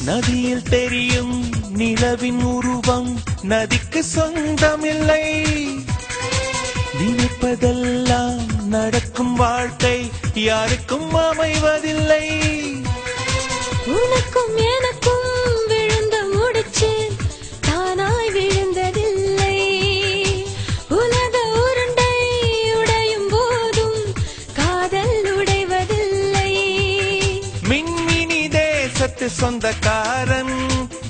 நதியில் தெரியும் நிலவின் உருவம் நதிக்கு சொந்தமில்லை. நினைப்பதெல்லாம் நடக்கும் வாழ்க்கை யாருக்கும் அமைவதில்லை. உனக்கும் எனக்கும் விழுந்த முடிச்சு தானாய் விழுந்ததில்லை. உலக உருண்டை உடையும் போதும் காதல் உடைவதில்லை. மின்மினி தேசத்து சொந்தக்காரன்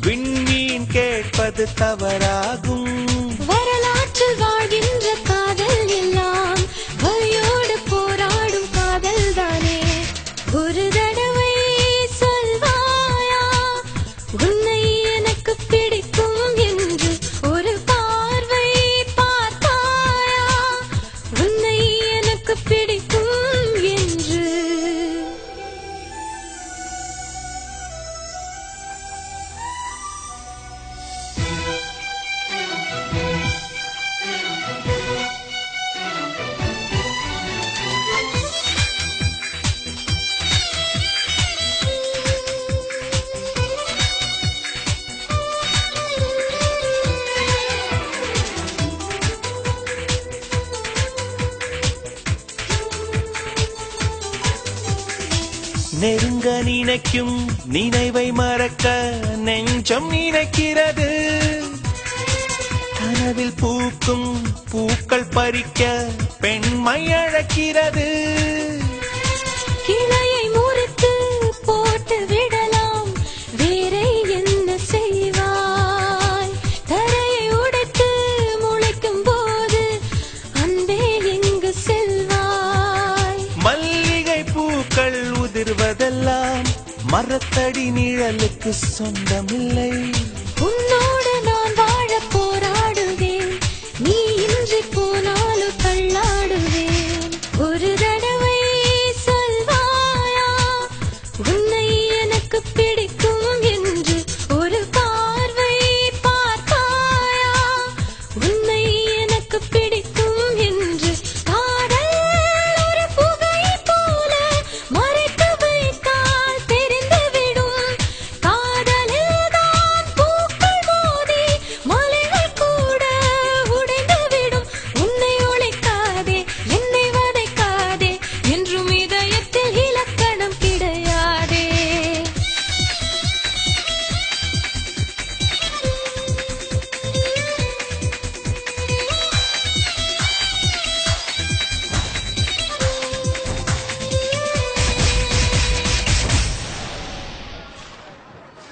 விண்மீன் கேட்பது தவறாகும். வரலாற்றில் வாழ்கின்ற காதல் எல்லாம் வலியோடு போராடும் காதல் தானே. ஒரு தடவை சொல்வாயா உன்னை எனக்கு பிடிக்கும் என்று? ஒரு பார்வை பார்த்தாயா உன்னை எனக்கு பிடிக்கும் என்று? நெருங்க நினைக்கும் நினைவை மறக்க நெஞ்சம் நினைக்கிறது. கனவில் பூக்கும் பூக்கள் பறிக்க பெண்மை அழைக்கிறது. கிளையை முறித்து போட்டு விடலாம், வேறே என்ன செய்வாய்? தரையை உடைத்து முளைக்கும் போது அன்பே எங்கு செல்வாய்? மல்லிகை பூக்கள் உதிர்வதெல்லாம் மரத்தடி நிழலுக்கு சொந்தமில்லை.